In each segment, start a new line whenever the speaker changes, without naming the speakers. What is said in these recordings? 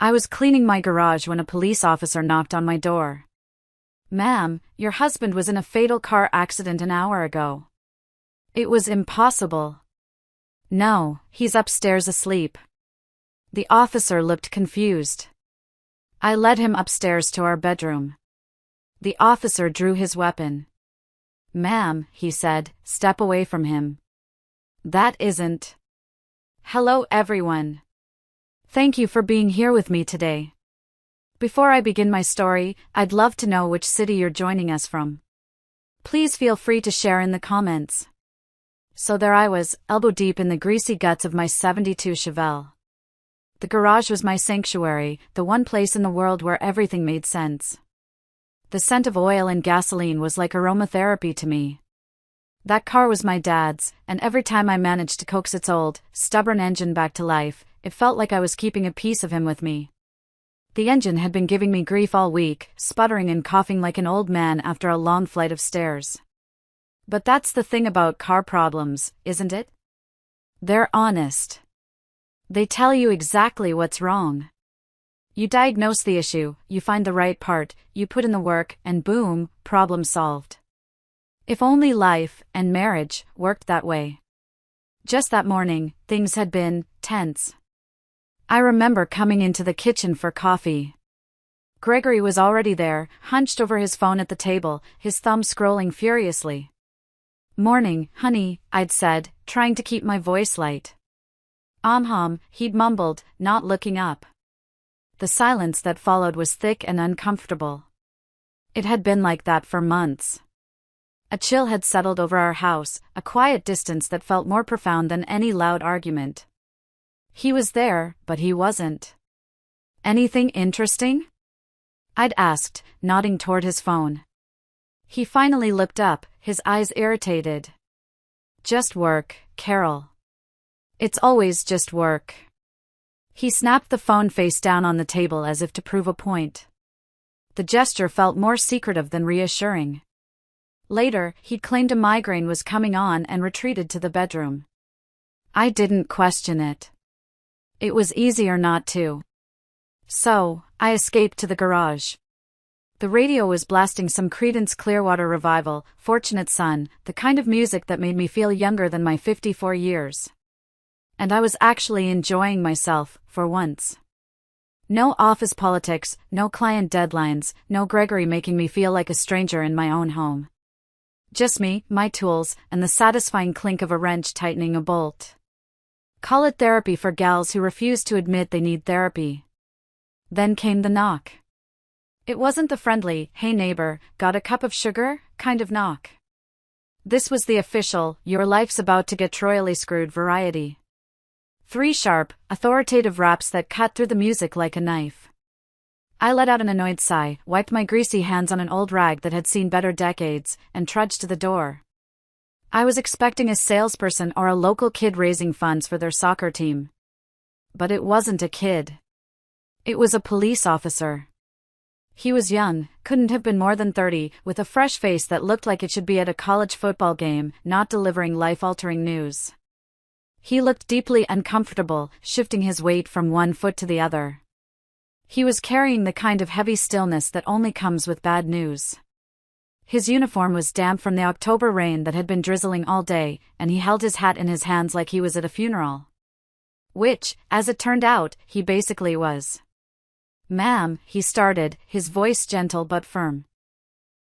I was cleaning my garage when a police officer knocked on my door. "Ma'am, your husband was in a fatal car accident an hour ago." It was impossible. "No, he's upstairs asleep." The officer looked confused. I led him upstairs to our bedroom. The officer drew his weapon. "Ma'am," he said, "step away from him." That isn't. Hello everyone. Thank you for being here with me today. Before I begin my story, I'd love to know which city you're joining us from. Please feel free to share in the comments. So there I was, elbow deep in the greasy guts of my '72 Chevelle. The garage was my sanctuary, the one place in the world where everything made sense. The scent of oil and gasoline was like aromatherapy to me. That car was my dad's, and every time I managed to coax its old, stubborn engine back to life, it felt like I was keeping a piece of him with me. The engine had been giving me grief all week, sputtering and coughing like an old man after a long flight of stairs. But that's the thing about car problems, isn't it? They're honest. They tell you exactly what's wrong. You diagnose the issue, you find the right part, you put in the work, and boom, problem solved. If only life and marriage worked that way. Just that morning, things had been tense. I remember coming into the kitchen for coffee. Gregory was already there, hunched over his phone at the table, his thumb scrolling furiously. "Morning, honey," I'd said, trying to keep my voice light. He'd mumbled, not looking up. The silence that followed was thick and uncomfortable. It had been like that for months. A chill had settled over our house, a quiet distance that felt more profound than any loud argument. He was there, but he wasn't. "Anything interesting?" I'd asked, nodding toward his phone. He finally looked up, his eyes irritated. "Just work, Carol. It's always just work." He snapped the phone face down on the table as if to prove a point. The gesture felt more secretive than reassuring. Later, he'd claimed a migraine was coming on and retreated to the bedroom. I didn't question it. It was easier not to. So, I escaped to the garage. The radio was blasting some Creedence Clearwater Revival, Fortunate Son, the kind of music that made me feel younger than my 54 years. And I was actually enjoying myself, for once. No office politics, no client deadlines, no Gregory making me feel like a stranger in my own home. Just me, my tools, and the satisfying clink of a wrench tightening a bolt. Call it therapy for gals who refuse to admit they need therapy. Then came the knock. It wasn't the friendly, "Hey neighbor, got a cup of sugar?" kind of knock. This was the official, "Your life's about to get royally screwed" variety. 3 sharp, authoritative raps that cut through the music like a knife. I let out an annoyed sigh, wiped my greasy hands on an old rag that had seen better decades, and trudged to the door. I was expecting a salesperson or a local kid raising funds for their soccer team. But it wasn't a kid. It was a police officer. He was young, couldn't have been more than 30, with a fresh face that looked like it should be at a college football game, not delivering life-altering news. He looked deeply uncomfortable, shifting his weight from one foot to the other. He was carrying the kind of heavy stillness that only comes with bad news. His uniform was damp from the October rain that had been drizzling all day, and he held his hat in his hands like he was at a funeral. Which, as it turned out, he basically was. "Ma'am," he started, his voice gentle but firm.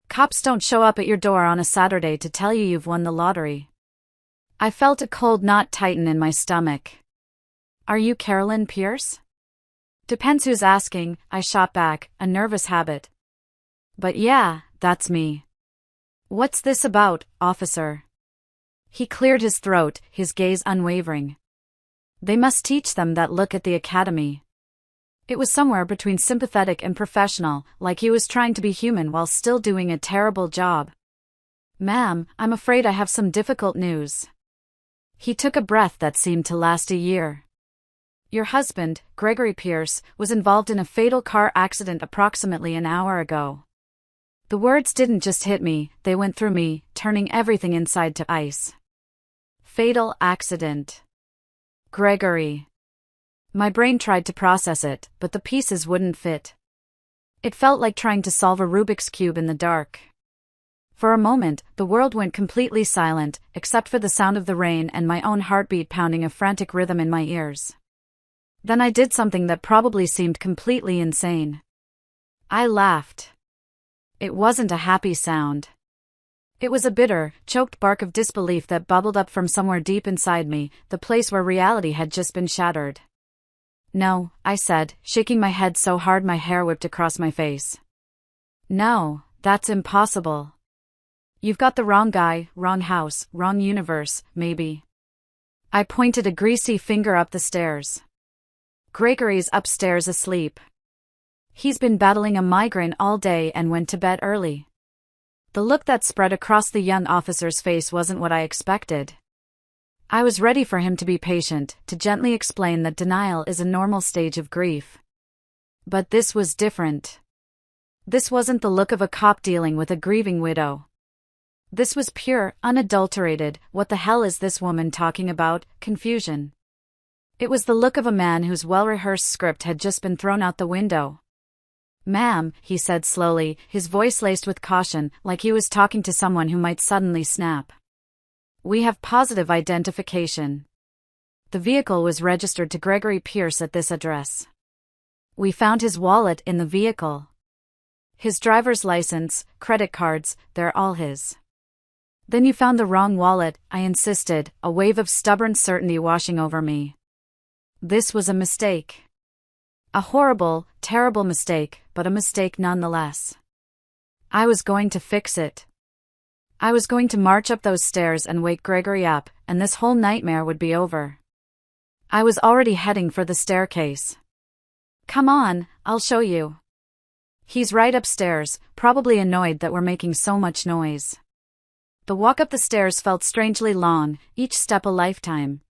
"Cops don't show up at your door on a Saturday to tell you you've won the lottery." I felt a cold knot tighten in my stomach. "Are you Carolyn Pierce?" "Depends who's asking," I shot back, a nervous habit. "But yeah, that's me." "What's this about, officer?" He cleared his throat, his gaze unwavering. "They must teach them that look at the academy." It was somewhere between sympathetic and professional, like he was trying to be human while still doing a terrible job. "Ma'am, I'm afraid I have some difficult news." He took a breath that seemed to last a year. "Your husband, Gregory Pierce, was involved in a fatal car accident approximately an hour ago." The words didn't just hit me, they went through me, turning everything inside to ice. Fatal accident. Gregory. My brain tried to process it, but the pieces wouldn't fit. It felt like trying to solve a Rubik's Cube in the dark. For a moment, the world went completely silent, except for the sound of the rain and my own heartbeat pounding a frantic rhythm in my ears. Then I did something that probably seemed completely insane. I laughed. It wasn't a happy sound. It was a bitter, choked bark of disbelief that bubbled up from somewhere deep inside me, the place where reality had just been shattered. "No," I said, shaking my head so hard my hair whipped across my face. "No, that's impossible. You've got the wrong guy, wrong house, wrong universe, maybe." I pointed a greasy finger up the stairs. "Gregory's upstairs asleep. He's been battling a migraine all day and went to bed early." The look that spread across the young officer's face wasn't what I expected. I was ready for him to be patient, to gently explain that denial is a normal stage of grief. But this was different. This wasn't the look of a cop dealing with a grieving widow. This was pure, unadulterated, "What the hell is this woman talking about?" confusion. It was the look of a man whose well-rehearsed script had just been thrown out the window. "Ma'am," he said slowly, his voice laced with caution, like he was talking to someone who might suddenly snap. "We have positive identification. The vehicle was registered to Gregory Pierce at this address. We found his wallet in the vehicle. His driver's license, credit cards, they're all his." "Then you found the wrong wallet," I insisted, a wave of stubborn certainty washing over me. This was a mistake. A horrible, terrible mistake, but a mistake nonetheless. I was going to fix it. I was going to march up those stairs and wake Gregory up, and this whole nightmare would be over. I was already heading for the staircase. "Come on, I'll show you. He's right upstairs, probably annoyed that we're making so much noise." The walk up the stairs felt strangely long, each step a lifetime.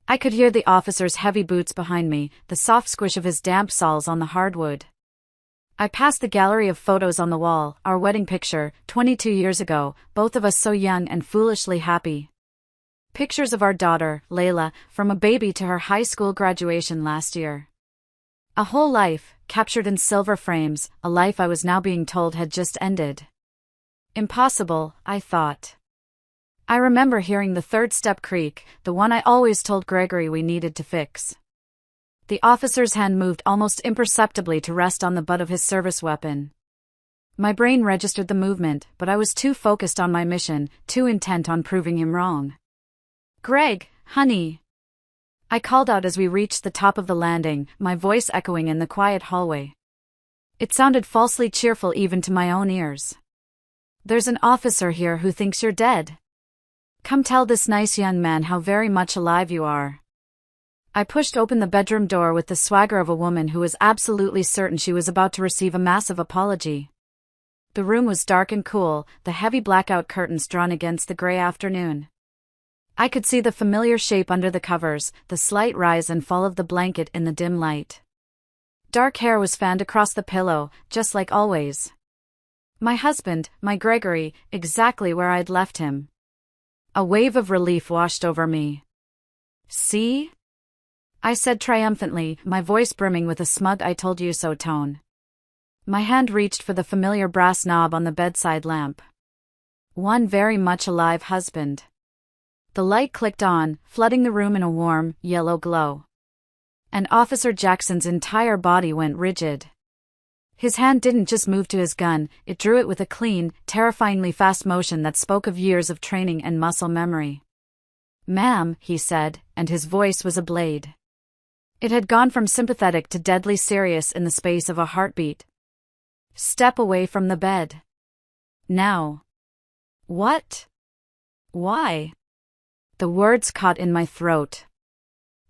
I could hear the officer's heavy boots behind me, the soft squish of his damp soles on the hardwood. I passed the gallery of photos on the wall, our wedding picture, 22 years ago, both of us so young and foolishly happy. Pictures of our daughter, Layla, from a baby to her high school graduation last year. A whole life, captured in silver frames, a life I was now being told had just ended. Impossible, I thought. I remember hearing the third step creak, the one I always told Gregory we needed to fix. The officer's hand moved almost imperceptibly to rest on the butt of his service weapon. My brain registered the movement, but I was too focused on my mission, too intent on proving him wrong. "Greg, honey," I called out as we reached the top of the landing, my voice echoing in the quiet hallway. It sounded falsely cheerful even to my own ears. "There's an officer here who thinks you're dead. Come tell this nice young man how very much alive you are." I pushed open the bedroom door with the swagger of a woman who was absolutely certain she was about to receive a massive apology. The room was dark and cool, the heavy blackout curtains drawn against the gray afternoon. I could see the familiar shape under the covers, the slight rise and fall of the blanket in the dim light. Dark hair was fanned across the pillow, just like always. My husband, my Gregory, exactly where I'd left him. A wave of relief washed over me. "See?" I said triumphantly, my voice brimming with a smug "I told you so" tone. My hand reached for the familiar brass knob on the bedside lamp. One very much alive husband. The light clicked on, flooding the room in a warm, yellow glow. And Officer Jackson's entire body went rigid. His hand didn't just move to his gun, it drew it with a clean, terrifyingly fast motion that spoke of years of training and muscle memory. "Ma'am," he said, and his voice was a blade. It had gone from sympathetic to deadly serious in the space of a heartbeat. "Step away from the bed. Now." "What? Why?" The words caught in my throat.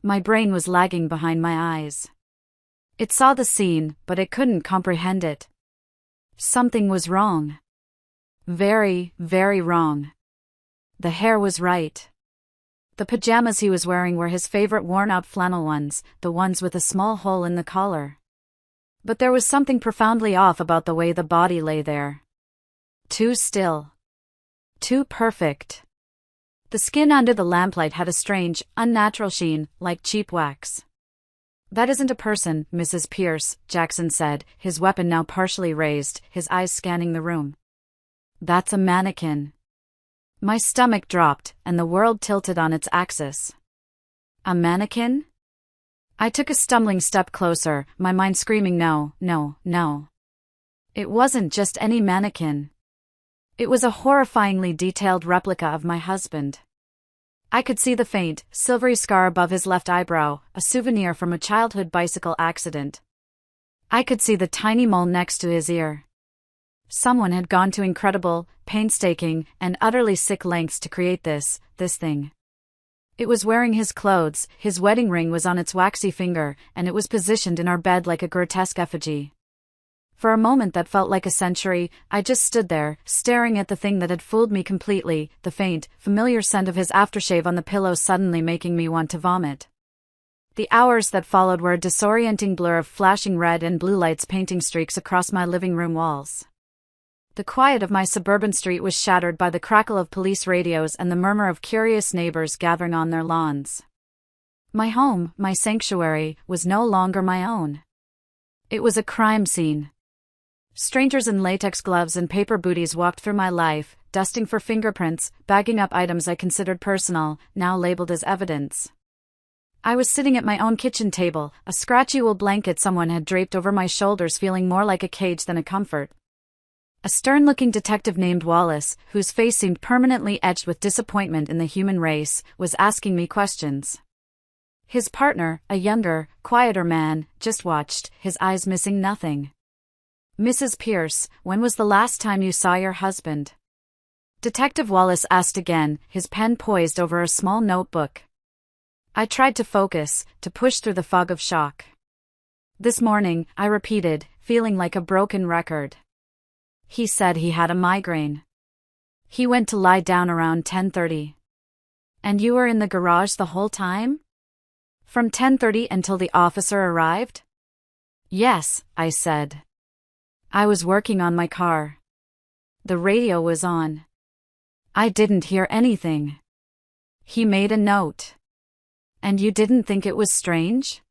My brain was lagging behind my eyes. It saw the scene, but it couldn't comprehend it. Something was wrong. Very, very wrong. The hair was right. The pajamas he was wearing were his favorite worn-out flannel ones, the ones with a small hole in the collar. But there was something profoundly off about the way the body lay there. Too still. Too perfect. The skin under the lamplight had a strange, unnatural sheen, like cheap wax. That isn't a person, Mrs. Pierce, Jackson said, his weapon now partially raised, his eyes scanning the room. That's a mannequin. My stomach dropped, and the world tilted on its axis. A mannequin? I took a stumbling step closer, my mind screaming no, no, no. It wasn't just any mannequin. It was a horrifyingly detailed replica of my husband. I could see the faint, silvery scar above his left eyebrow, a souvenir from a childhood bicycle accident. I could see the tiny mole next to his ear. Someone had gone to incredible, painstaking, and utterly sick lengths to create this thing. It was wearing his clothes, his wedding ring was on its waxy finger, and it was positioned in our bed like a grotesque effigy. For a moment that felt like a century, I just stood there, staring at the thing that had fooled me completely, the faint, familiar scent of his aftershave on the pillow suddenly making me want to vomit. The hours that followed were a disorienting blur of flashing red and blue lights painting streaks across my living room walls. The quiet of my suburban street was shattered by the crackle of police radios and the murmur of curious neighbors gathering on their lawns. My home, my sanctuary, was no longer my own. It was a crime scene. Strangers in latex gloves and paper booties walked through my life, dusting for fingerprints, bagging up items I considered personal, now labeled as evidence. I was sitting at my own kitchen table, a scratchy wool blanket someone had draped over my shoulders feeling more like a cage than a comfort. A stern-looking detective named Wallace, whose face seemed permanently etched with disappointment in the human race, was asking me questions. His partner, a younger, quieter man, just watched, his eyes missing nothing. Mrs. Pierce, when was the last time you saw your husband? Detective Wallace asked again, his pen poised over a small notebook. I tried to focus, to push through the fog of shock. This morning, I repeated, feeling like a broken record. He said he had a migraine. He went to lie down around 10:30. And you were in the garage the whole time? From 10:30 until the officer arrived? Yes, I said. I was working on my car. The radio was on. I didn't hear anything. He made a note. And you didn't think it was strange?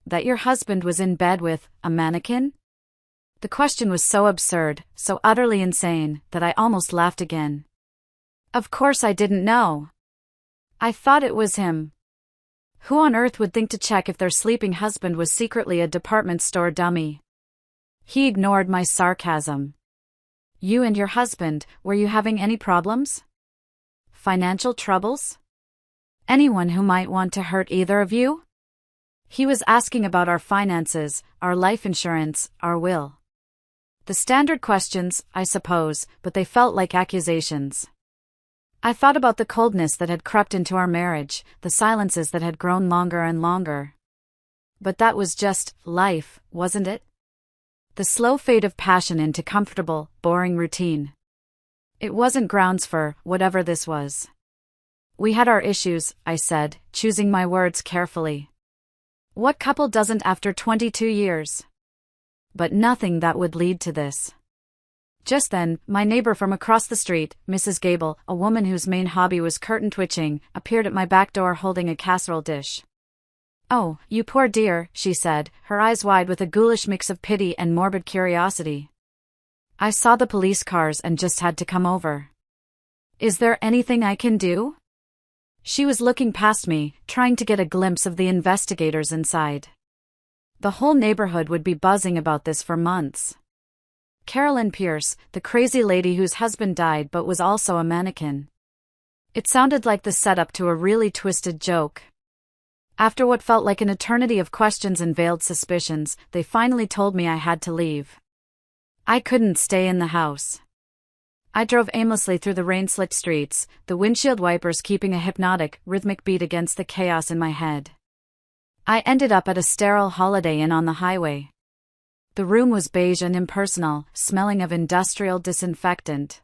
That your husband was in bed with a mannequin? The question was so absurd, so utterly insane, that I almost laughed again. Of course I didn't know. I thought it was him. Who on earth would think to check if their sleeping husband was secretly a department store dummy? He ignored my sarcasm. You and your husband, were you having any problems? Financial troubles? Anyone who might want to hurt either of you? He was asking about our finances, our life insurance, our will. The standard questions, I suppose, but they felt like accusations. I thought about the coldness that had crept into our marriage, the silences that had grown longer and longer. But that was just life, wasn't it? The slow fade of passion into comfortable, boring routine. It wasn't grounds for whatever this was. We had our issues, I said, choosing my words carefully. What couple doesn't after 22 years? But nothing that would lead to this. Just then, my neighbor from across the street, Mrs. Gable, a woman whose main hobby was curtain twitching, appeared at my back door holding a casserole dish. Oh, you poor dear, she said, her eyes wide with a ghoulish mix of pity and morbid curiosity. I saw the police cars and just had to come over. Is there anything I can do? She was looking past me, trying to get a glimpse of the investigators inside. The whole neighborhood would be buzzing about this for months. Carolyn Pierce, the crazy lady whose husband died but was also a mannequin. It sounded like the setup to a really twisted joke. After what felt like an eternity of questions and veiled suspicions, they finally told me I had to leave. I couldn't stay in the house. I drove aimlessly through the rain-slicked streets, the windshield wipers keeping a hypnotic, rhythmic beat against the chaos in my head. I ended up at a sterile Holiday Inn on the highway. The room was beige and impersonal, smelling of industrial disinfectant.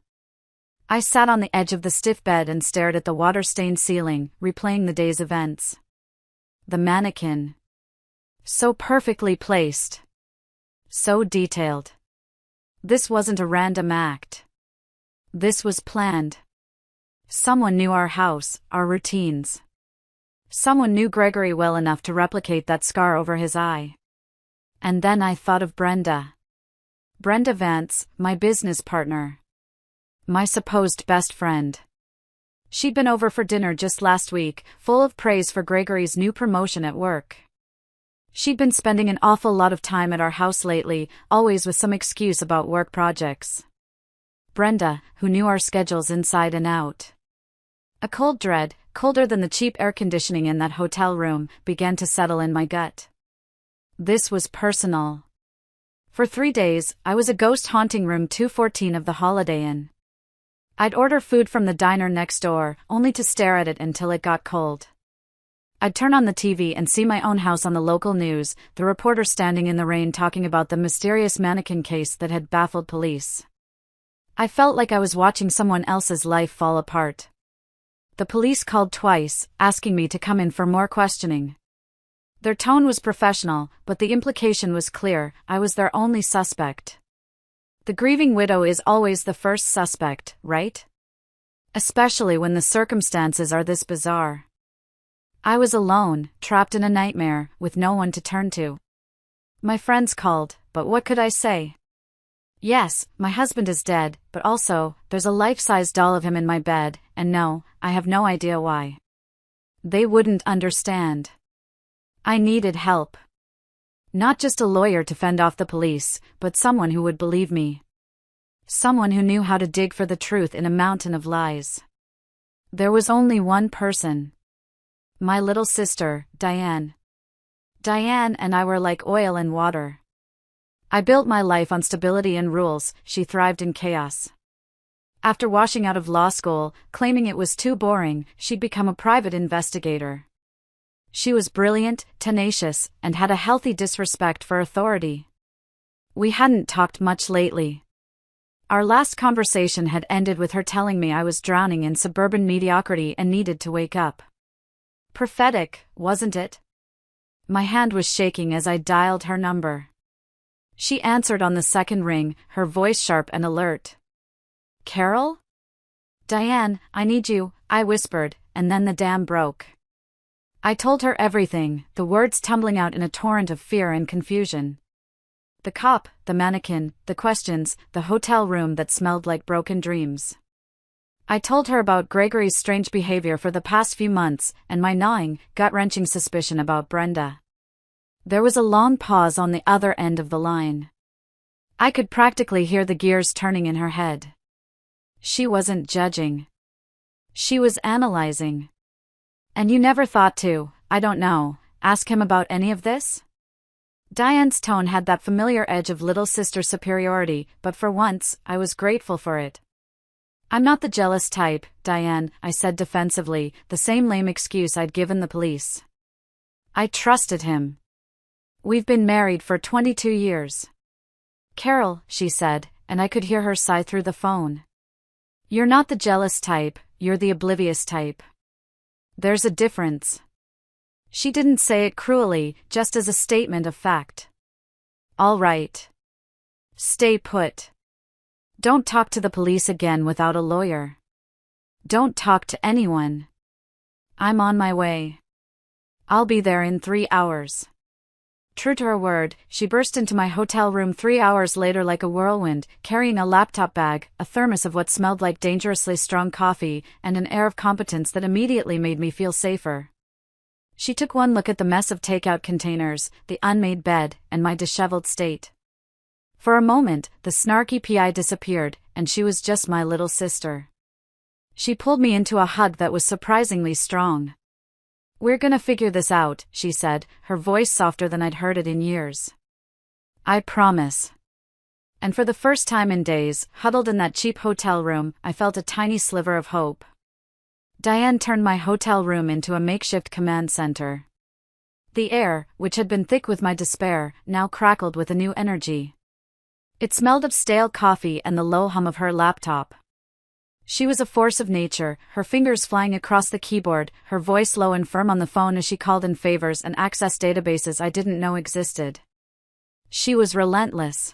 I sat on the edge of the stiff bed and stared at the water-stained ceiling, replaying the day's events. The mannequin. So perfectly placed. So detailed. This wasn't a random act. This was planned. Someone knew our house, our routines. Someone knew Gregory well enough to replicate that scar over his eye. And then I thought of Brenda. Brenda Vance, my business partner. My supposed best friend. She'd been over for dinner just last week, full of praise for Gregory's new promotion at work. She'd been spending an awful lot of time at our house lately, always with some excuse about work projects. Brenda, who knew our schedules inside and out. A cold dread, colder than the cheap air conditioning in that hotel room, began to settle in my gut. This was personal. For 3 days, I was a ghost haunting room 214 of the Holiday Inn. I'd order food from the diner next door, only to stare at it until it got cold. I'd turn on the TV and see my own house on the local news, the reporter standing in the rain talking about the mysterious mannequin case that had baffled police. I felt like I was watching someone else's life fall apart. The police called twice, asking me to come in for more questioning. Their tone was professional, but the implication was clear: I was their only suspect. The grieving widow is always the first suspect, right? Especially when the circumstances are this bizarre. I was alone, trapped in a nightmare, with no one to turn to. My friends called, but what could I say? Yes, my husband is dead, but also, there's a life-size doll of him in my bed, and no, I have no idea why. They wouldn't understand. I needed help. Not just a lawyer to fend off the police, but someone who would believe me. Someone who knew how to dig for the truth in a mountain of lies. There was only one person. My little sister, Diane. Diane and I were like oil and water. I built my life on stability and rules, she thrived in chaos. After washing out of law school, claiming it was too boring, she'd become a private investigator. She was brilliant, tenacious, and had a healthy disrespect for authority. We hadn't talked much lately. Our last conversation had ended with her telling me I was drowning in suburban mediocrity and needed to wake up. Prophetic, wasn't it? My hand was shaking as I dialed her number. She answered on the second ring, her voice sharp and alert. Carol? Diane, I need you, I whispered, and then the dam broke. I told her everything, the words tumbling out in a torrent of fear and confusion. The cop, the mannequin, the questions, the hotel room that smelled like broken dreams. I told her about Gregory's strange behavior for the past few months, and my gnawing, gut-wrenching suspicion about Brenda. There was a long pause on the other end of the line. I could practically hear the gears turning in her head. She wasn't judging. She was analyzing. And you never thought to, I don't know, ask him about any of this? Diane's tone had that familiar edge of little sister superiority, but for once, I was grateful for it. I'm not the jealous type, Diane, I said defensively, the same lame excuse I'd given the police. I trusted him. We've been married for 22 years. Carol, she said, and I could hear her sigh through the phone. You're not the jealous type, you're the oblivious type. There's a difference. She didn't say it cruelly, just as a statement of fact. All right. Stay put. Don't talk to the police again without a lawyer. Don't talk to anyone. I'm on my way. I'll be there in 3 hours. True to her word, she burst into my hotel room 3 hours later like a whirlwind, carrying a laptop bag, a thermos of what smelled like dangerously strong coffee, and an air of competence that immediately made me feel safer. She took one look at the mess of takeout containers, the unmade bed, and my disheveled state. For a moment, the snarky PI disappeared, and she was just my little sister. She pulled me into a hug that was surprisingly strong. We're gonna figure this out, she said, her voice softer than I'd heard it in years. I promise. And for the first time in days, huddled in that cheap hotel room, I felt a tiny sliver of hope. Diane turned my hotel room into a makeshift command center. The air, which had been thick with my despair, now crackled with a new energy. It smelled of stale coffee and the low hum of her laptop. She was a force of nature, her fingers flying across the keyboard, her voice low and firm on the phone as she called in favors and accessed databases I didn't know existed. She was relentless.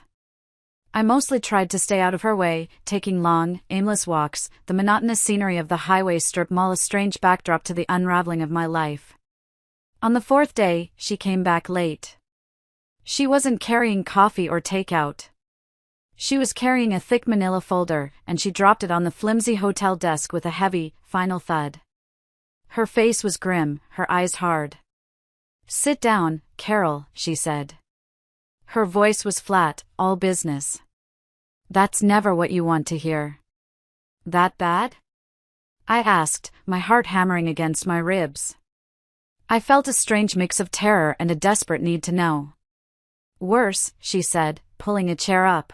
I mostly tried to stay out of her way, taking long, aimless walks, the monotonous scenery of the highway strip mall a strange backdrop to the unraveling of my life. On the fourth day, she came back late. She wasn't carrying coffee or takeout. She was carrying a thick manila folder, and she dropped it on the flimsy hotel desk with a heavy, final thud. Her face was grim, her eyes hard. "Sit down, Carol," she said. Her voice was flat, all business. "That's never what you want to hear." "That bad?" I asked, my heart hammering against my ribs. I felt a strange mix of terror and a desperate need to know. "Worse," she said, pulling a chair up.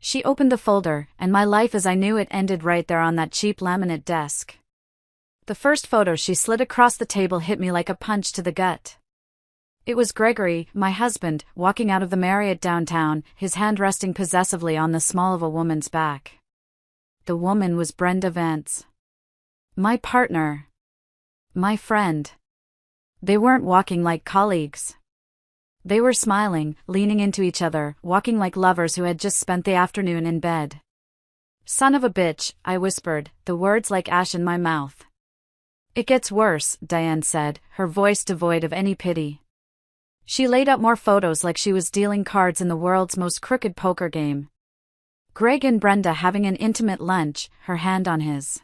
She opened the folder, and my life as I knew it ended right there on that cheap laminate desk. The first photo she slid across the table hit me like a punch to the gut. It was Gregory, my husband, walking out of the Marriott downtown, his hand resting possessively on the small of a woman's back. The woman was Brenda Vance. My partner. My friend. They weren't walking like colleagues. They were smiling, leaning into each other, walking like lovers who had just spent the afternoon in bed. "Son of a bitch," I whispered, the words like ash in my mouth. "It gets worse," Diane said, her voice devoid of any pity. She laid out more photos like she was dealing cards in the world's most crooked poker game. Greg and Brenda having an intimate lunch, her hand on his.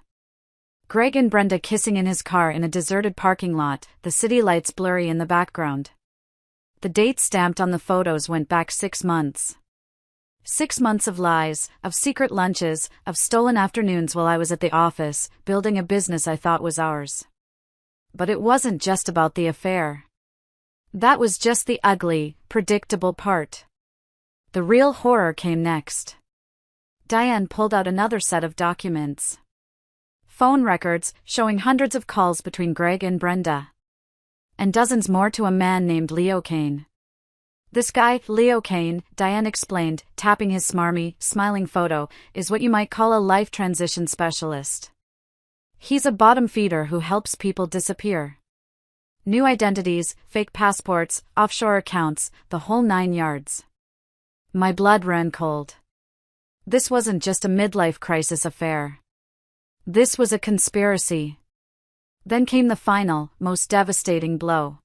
Greg and Brenda kissing in his car in a deserted parking lot, the city lights blurry in the background. The date stamped on the photos went back 6 months. 6 months of lies, of secret lunches, of stolen afternoons while I was at the office, building a business I thought was ours. But it wasn't just about the affair. That was just the ugly, predictable part. The real horror came next. Diane pulled out another set of documents. Phone records, showing hundreds of calls between Greg and Brenda. And dozens more to a man named Leo Kane. "This guy, Leo Kane," Diane explained, tapping his smarmy, smiling photo, "is what you might call a life transition specialist. He's a bottom feeder who helps people disappear. New identities, fake passports, offshore accounts, the whole 9 yards." My blood ran cold. This wasn't just a midlife crisis affair. This was a conspiracy. Then came the final, most devastating blow.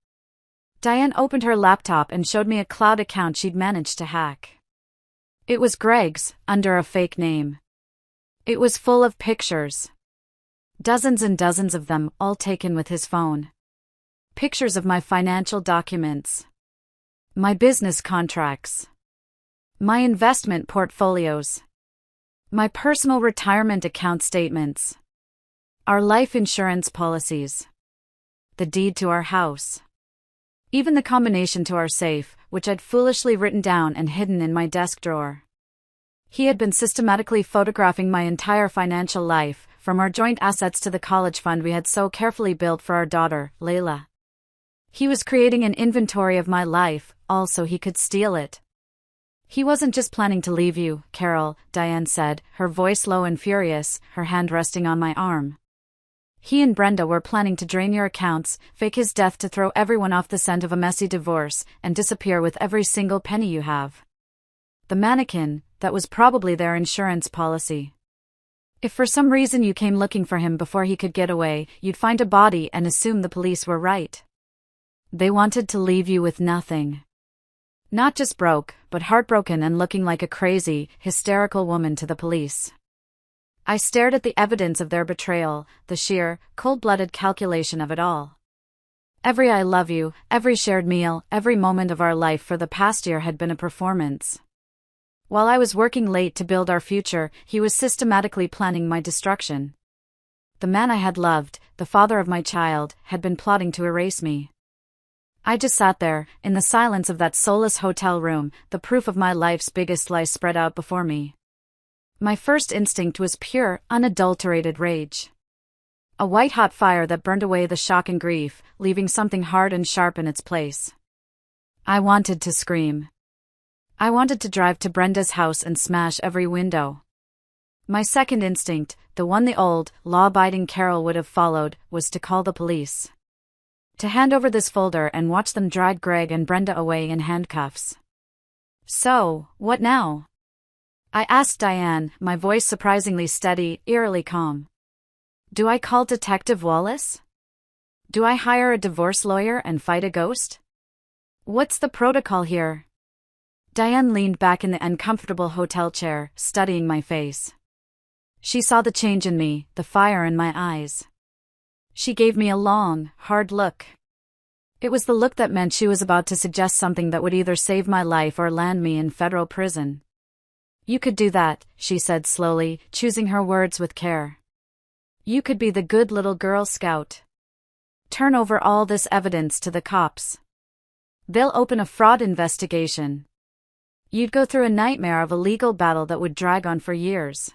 Diane opened her laptop and showed me a cloud account she'd managed to hack. It was Greg's, under a fake name. It was full of pictures. Dozens and dozens of them, all taken with his phone. Pictures of my financial documents. My business contracts. My investment portfolios. My personal retirement account statements. Our life insurance policies. The deed to our house. Even the combination to our safe, which I'd foolishly written down and hidden in my desk drawer. He had been systematically photographing my entire financial life, from our joint assets to the college fund we had so carefully built for our daughter, Layla. He was creating an inventory of my life, all so he could steal it. "He wasn't just planning to leave you, Carol," Diane said, her voice low and furious, her hand resting on my arm. "He and Brenda were planning to drain your accounts, fake his death to throw everyone off the scent of a messy divorce, and disappear with every single penny you have. The mannequin, that was probably their insurance policy. If for some reason you came looking for him before he could get away, you'd find a body and assume the police were right. They wanted to leave you with nothing. Not just broke, but heartbroken and looking like a crazy, hysterical woman to the police." I stared at the evidence of their betrayal, the sheer, cold-blooded calculation of it all. Every "I love you," every shared meal, every moment of our life for the past year had been a performance. While I was working late to build our future, he was systematically planning my destruction. The man I had loved, the father of my child, had been plotting to erase me. I just sat there, in the silence of that soulless hotel room, the proof of my life's biggest lie spread out before me. My first instinct was pure, unadulterated rage. A white-hot fire that burned away the shock and grief, leaving something hard and sharp in its place. I wanted to scream. I wanted to drive to Brenda's house and smash every window. My second instinct, the one the old, law-abiding Carol would have followed, was to call the police. To hand over this folder and watch them drag Greg and Brenda away in handcuffs. "So, what now?" I asked Diane, my voice surprisingly steady, eerily calm. "Do I call Detective Wallace?" Do I hire a divorce lawyer and fight a ghost? What's the protocol here? Diane leaned back in the uncomfortable hotel chair, studying my face. She saw the change in me, the fire in my eyes. She gave me a long, hard look. It was the look that meant she was about to suggest something that would either save my life or land me in federal prison. You could do that, she said slowly, choosing her words with care. You could be the good little Girl Scout. Turn over all this evidence to the cops. They'll open a fraud investigation. You'd go through a nightmare of a legal battle that would drag on for years.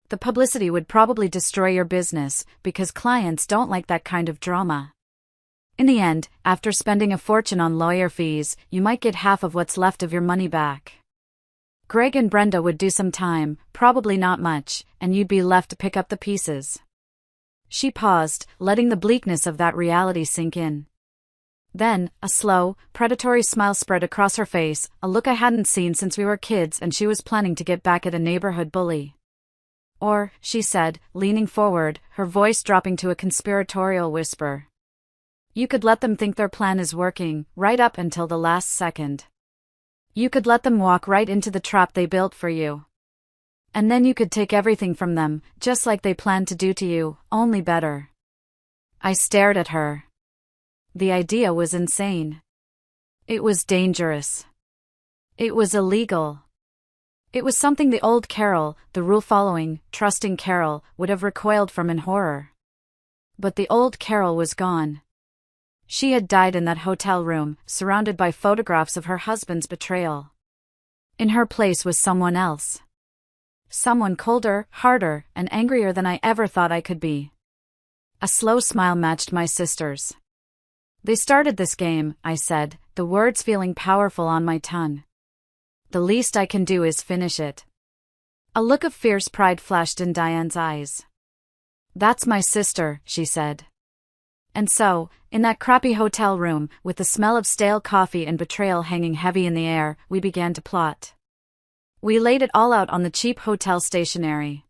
The publicity would probably destroy your business, because clients don't like that kind of drama. In the end, after spending a fortune on lawyer fees, you might get half of what's left of your money back. Greg and Brenda would do some time, probably not much, and you'd be left to pick up the pieces. She paused, letting the bleakness of that reality sink in. Then, a slow, predatory smile spread across her face, a look I hadn't seen since we were kids and she was planning to get back at a neighborhood bully. Or, she said, leaning forward, her voice dropping to a conspiratorial whisper. You could let them think their plan is working, right up until the last second. You could let them walk right into the trap they built for you. And then you could take everything from them, just like they planned to do to you, only better. I stared at her. The idea was insane. It was dangerous. It was illegal. It was something the old Carol, the rule-following, trusting Carol, would have recoiled from in horror. But the old Carol was gone. She had died in that hotel room, surrounded by photographs of her husband's betrayal. In her place was someone else. Someone colder, harder, and angrier than I ever thought I could be. A slow smile matched my sister's. They started this game, I said, the words feeling powerful on my tongue. The least I can do is finish it. A look of fierce pride flashed in Diane's eyes. That's my sister, she said. And so, in that crappy hotel room, with the smell of stale coffee and betrayal hanging heavy in the air, we began to plot. We laid it all out on the cheap hotel stationery.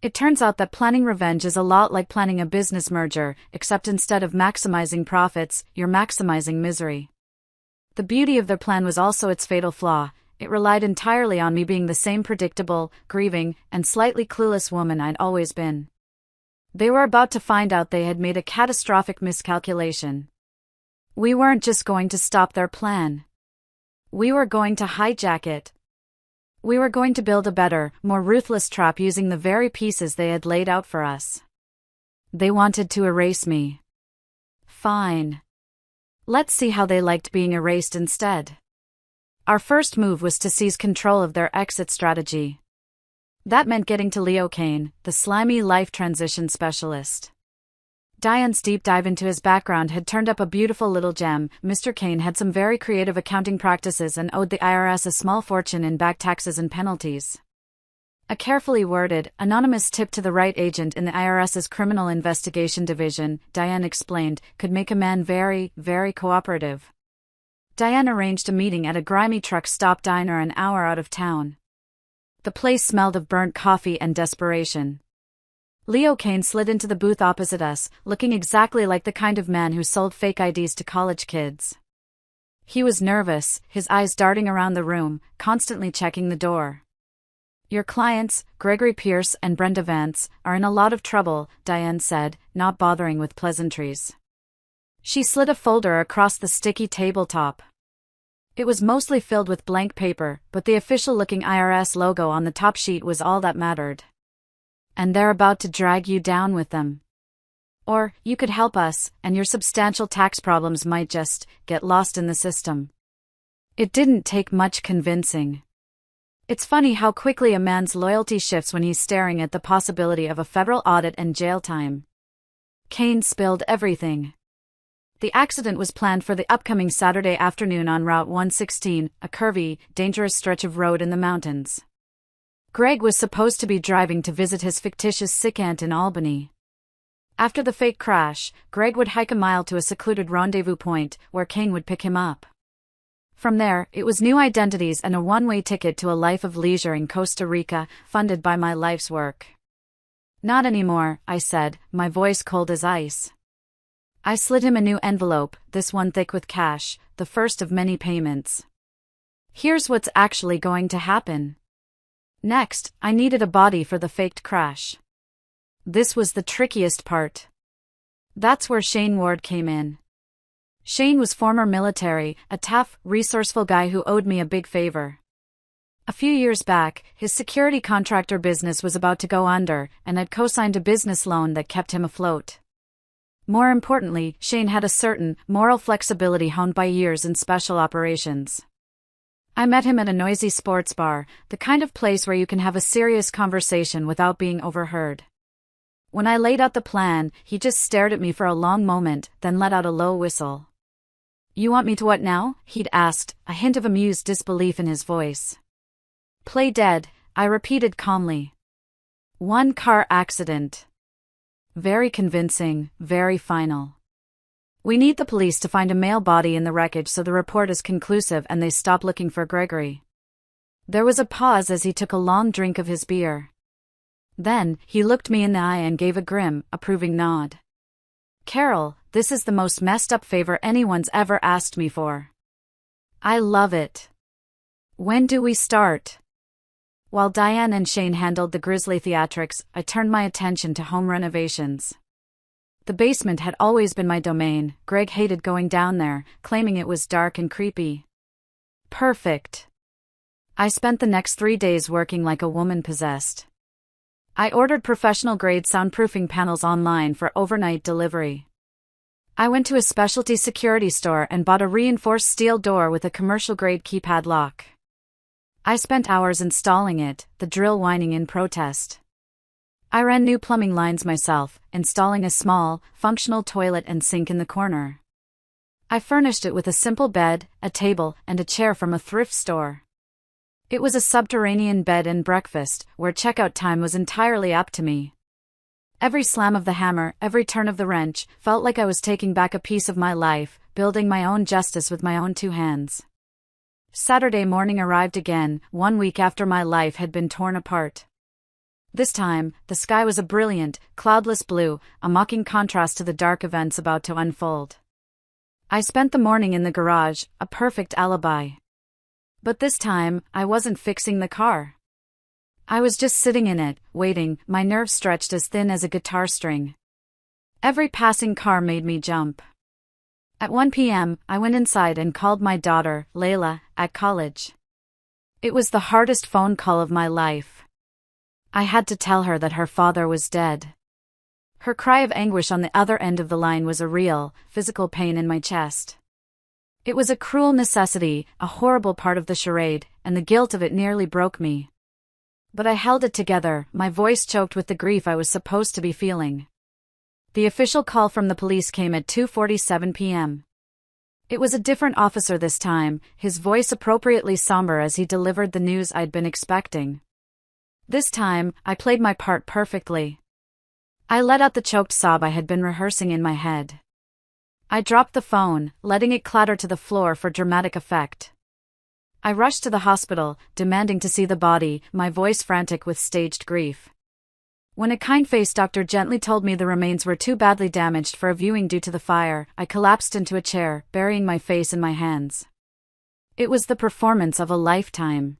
It turns out that planning revenge is a lot like planning a business merger, except instead of maximizing profits, you're maximizing misery. The beauty of their plan was also its fatal flaw. It relied entirely on me being the same predictable, grieving, and slightly clueless woman I'd always been. They were about to find out they had made a catastrophic miscalculation. We weren't just going to stop their plan. We were going to hijack it. We were going to build a better, more ruthless trap using the very pieces they had laid out for us. They wanted to erase me. Fine. Let's see how they liked being erased instead. Our first move was to seize control of their exit strategy. That meant getting to Leo Kane, the slimy life transition specialist. Diane's deep dive into his background had turned up a beautiful little gem. Mr. Kane had some very creative accounting practices and owed the IRS a small fortune in back taxes and penalties. A carefully worded, anonymous tip to the right agent in the IRS's Criminal Investigation Division, Diane explained, could make a man very, very cooperative. Diane arranged a meeting at a grimy truck stop diner an hour out of town. The place smelled of burnt coffee and desperation. Leo Kane slid into the booth opposite us, looking exactly like the kind of man who sold fake IDs to college kids. He was nervous, his eyes darting around the room, constantly checking the door. Your clients, Gregory Pierce and Brenda Vance, are in a lot of trouble, Diane said, not bothering with pleasantries. She slid a folder across the sticky tabletop. It was mostly filled with blank paper, but the official-looking IRS logo on the top sheet was all that mattered. And they're about to drag you down with them. Or, you could help us, and your substantial tax problems might just get lost in the system. It didn't take much convincing. It's funny how quickly a man's loyalty shifts when he's staring at the possibility of a federal audit and jail time. Kane spilled everything. The accident was planned for the upcoming Saturday afternoon on Route 116, a curvy, dangerous stretch of road in the mountains. Greg was supposed to be driving to visit his fictitious sick aunt in Albany. After the fake crash, Greg would hike a mile to a secluded rendezvous point, where Kane would pick him up. From there, it was new identities and a one-way ticket to a life of leisure in Costa Rica, funded by my life's work. Not anymore, I said, my voice cold as ice. I slid him a new envelope, this one thick with cash, the first of many payments. Here's what's actually going to happen. Next, I needed a body for the faked crash. This was the trickiest part. That's where Shane Ward came in. Shane was former military, a tough, resourceful guy who owed me a big favor. A few years back, his security contractor business was about to go under, and I'd co-signed a business loan that kept him afloat. More importantly, Shane had a certain moral flexibility honed by years in special operations. I met him at a noisy sports bar, the kind of place where you can have a serious conversation without being overheard. When I laid out the plan, he just stared at me for a long moment, then let out a low whistle. "You want me to what now?" he'd asked, a hint of amused disbelief in his voice. "Play dead," I repeated calmly. "One car accident." Very convincing, very final. "We need the police to find a male body in the wreckage so the report is conclusive and they stop looking for Gregory." There was a pause as he took a long drink of his beer. Then, he looked me in the eye and gave a grim, approving nod. "Carol, this is the most messed up favor anyone's ever asked me for. I love it. When do we start?" While Diane and Shane handled the grisly theatrics, I turned my attention to home renovations. The basement had always been my domain. Greg hated going down there, claiming it was dark and creepy. Perfect. I spent the next 3 days working like a woman possessed. I ordered professional-grade soundproofing panels online for overnight delivery. I went to a specialty security store and bought a reinforced steel door with a commercial-grade keypad lock. I spent hours installing it, the drill whining in protest. I ran new plumbing lines myself, installing a small, functional toilet and sink in the corner. I furnished it with a simple bed, a table, and a chair from a thrift store. It was a subterranean bed and breakfast, where checkout time was entirely up to me. Every slam of the hammer, every turn of the wrench, felt like I was taking back a piece of my life, building my own justice with my own 2 hands. Saturday morning arrived again, 1 week after my life had been torn apart. This time, the sky was a brilliant, cloudless blue, a mocking contrast to the dark events about to unfold. I spent the morning in the garage, a perfect alibi. But this time, I wasn't fixing the car. I was just sitting in it, waiting, my nerves stretched as thin as a guitar string. Every passing car made me jump. At 1 p.m., I went inside and called my daughter, Layla, at college. It was the hardest phone call of my life. I had to tell her that her father was dead. Her cry of anguish on the other end of the line was a real, physical pain in my chest. It was a cruel necessity, a horrible part of the charade, and the guilt of it nearly broke me. But I held it together, my voice choked with the grief I was supposed to be feeling. The official call from the police came at 2:47 p.m. It was a different officer this time, his voice appropriately somber as he delivered the news I'd been expecting. This time, I played my part perfectly. I let out the choked sob I had been rehearsing in my head. I dropped the phone, letting it clatter to the floor for dramatic effect. I rushed to the hospital, demanding to see the body, my voice frantic with staged grief. When a kind-faced doctor gently told me the remains were too badly damaged for a viewing due to the fire, I collapsed into a chair, burying my face in my hands. It was the performance of a lifetime.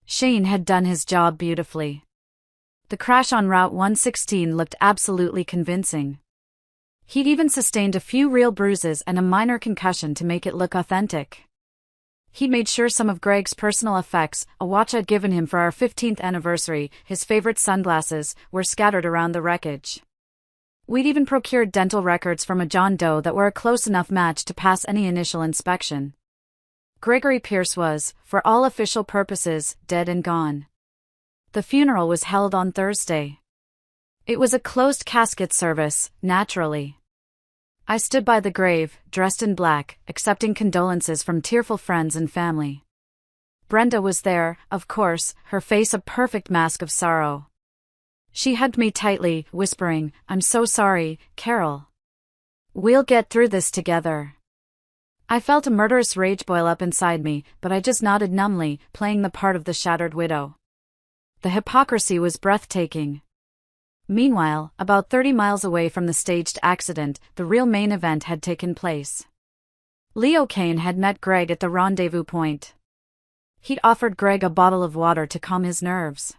Shane had done his job beautifully. The crash on Route 116 looked absolutely convincing. He'd even sustained a few real bruises and a minor concussion to make it look authentic. He'd made sure some of Greg's personal effects, a watch I'd given him for our 15th anniversary, his favorite sunglasses, were scattered around the wreckage. We'd even procured dental records from a John Doe that were a close enough match to pass any initial inspection. Gregory Pierce was, for all official purposes, dead and gone. The funeral was held on Thursday. It was a closed casket service, naturally. I stood by the grave, dressed in black, accepting condolences from tearful friends and family. Brenda was there, of course, her face a perfect mask of sorrow. She hugged me tightly, whispering, "I'm so sorry, Carol. We'll get through this together." I felt a murderous rage boil up inside me, but I just nodded numbly, playing the part of the shattered widow. The hypocrisy was breathtaking. Meanwhile, about 30 miles away from the staged accident, the real main event had taken place. Leo Kane had met Greg at the rendezvous point. He'd offered Greg a bottle of water to calm his nerves.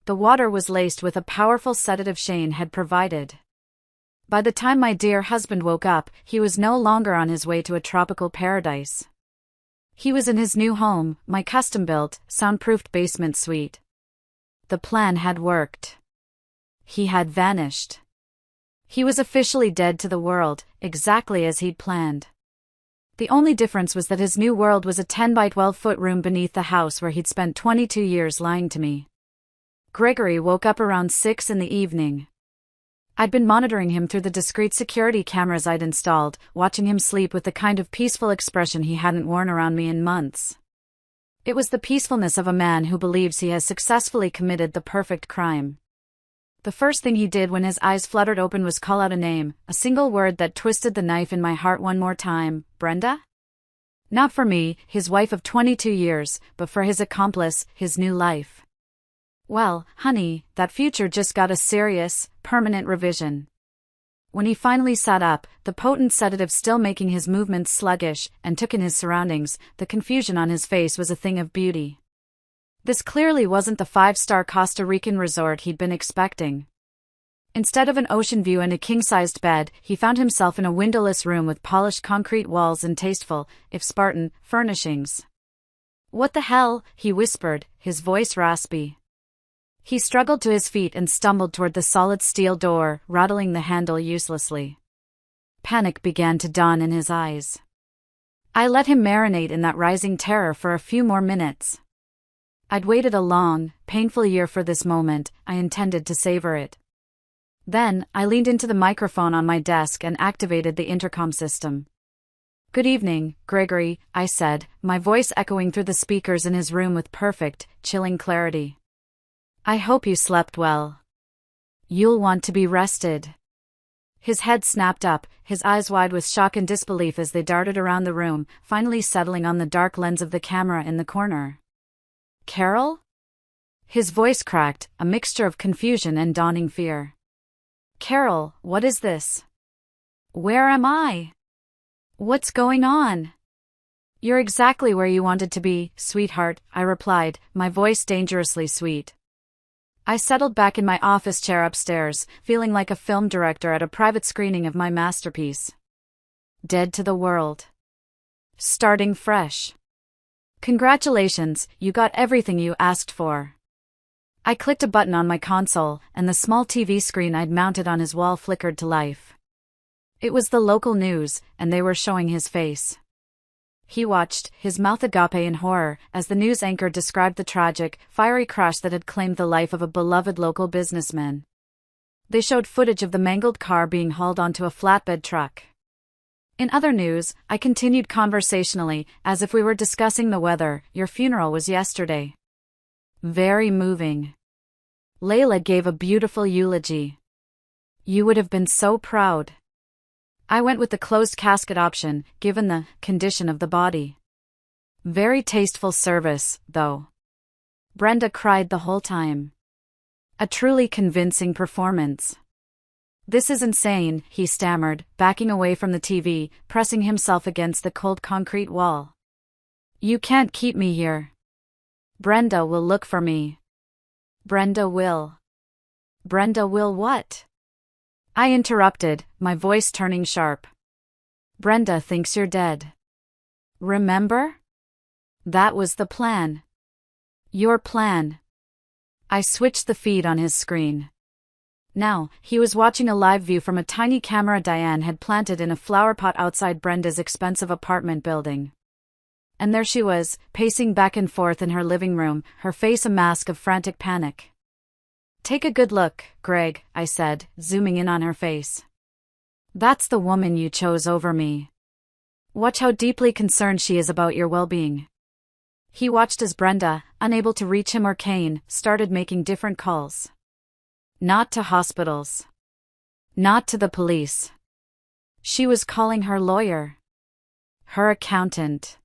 The water was laced with a powerful sedative Shane had provided. By the time my dear husband woke up, he was no longer on his way to a tropical paradise. He was in his new home, my custom-built, soundproofed basement suite. The plan had worked. He had vanished. He was officially dead to the world, exactly as he'd planned. The only difference was that his new world was a 10 by 12-foot room beneath the house where he'd spent 22 years lying to me. Gregory woke up around 6 in the evening. I'd been monitoring him through the discreet security cameras I'd installed, watching him sleep with the kind of peaceful expression he hadn't worn around me in months. It was the peacefulness of a man who believes he has successfully committed the perfect crime. The first thing he did when his eyes fluttered open was call out a name, a single word that twisted the knife in my heart one more time. Brenda? Not for me, his wife of 22 years, but for his accomplice, his new life. Well, honey, that future just got a serious, permanent revision. When he finally sat up, the potent sedative still making his movements sluggish, and took in his surroundings, the confusion on his face was a thing of beauty. This clearly wasn't the 5-star Costa Rican resort he'd been expecting. Instead of an ocean view and a king-sized bed, he found himself in a windowless room with polished concrete walls and tasteful, if Spartan, furnishings. "What the hell?" he whispered, his voice raspy. He struggled to his feet and stumbled toward the solid steel door, rattling the handle uselessly. Panic began to dawn in his eyes. I let him marinate in that rising terror for a few more minutes. I'd waited a long, painful year for this moment. I intended to savor it. Then, I leaned into the microphone on my desk and activated the intercom system. "Good evening, Gregory," I said, my voice echoing through the speakers in his room with perfect, chilling clarity. "I hope you slept well. You'll want to be rested." His head snapped up, his eyes wide with shock and disbelief as they darted around the room, finally settling on the dark lens of the camera in the corner. "Carol?" His voice cracked, a mixture of confusion and dawning fear. "Carol, what is this? Where am I? What's going on?" "You're exactly where you wanted to be, sweetheart," I replied, my voice dangerously sweet. I settled back in my office chair upstairs, feeling like a film director at a private screening of my masterpiece. Dead to the world. Starting fresh. Congratulations, you got everything you asked for. I clicked a button on my console, and the small TV screen I'd mounted on his wall flickered to life. It was the local news, and they were showing his face. He watched, his mouth agape in horror, as the news anchor described the tragic, fiery crash that had claimed the life of a beloved local businessman. They showed footage of the mangled car being hauled onto a flatbed truck. In other news, I continued conversationally, as if we were discussing the weather. "Your funeral was yesterday. Very moving. Layla gave a beautiful eulogy. You would have been so proud." I went with the closed casket option, given the condition of the body. Very tasteful service, though. Brenda cried the whole time. A truly convincing performance. "This is insane," he stammered, backing away from the TV, pressing himself against the cold concrete wall. "You can't keep me here. Brenda will look for me." "Brenda will." "Brenda will what?" I interrupted, my voice turning sharp. "Brenda thinks you're dead. Remember? That was the plan. Your plan." I switched the feed on his screen. Now, he was watching a live view from a tiny camera Diane had planted in a flower pot outside Brenda's expensive apartment building. And there she was, pacing back and forth in her living room, her face a mask of frantic panic. "Take a good look, Greg," I said, zooming in on her face. "That's the woman you chose over me. Watch how deeply concerned she is about your well-being." He watched as Brenda, unable to reach him or Kane, started making different calls. Not to hospitals. Not to the police. She was calling her lawyer. Her accountant.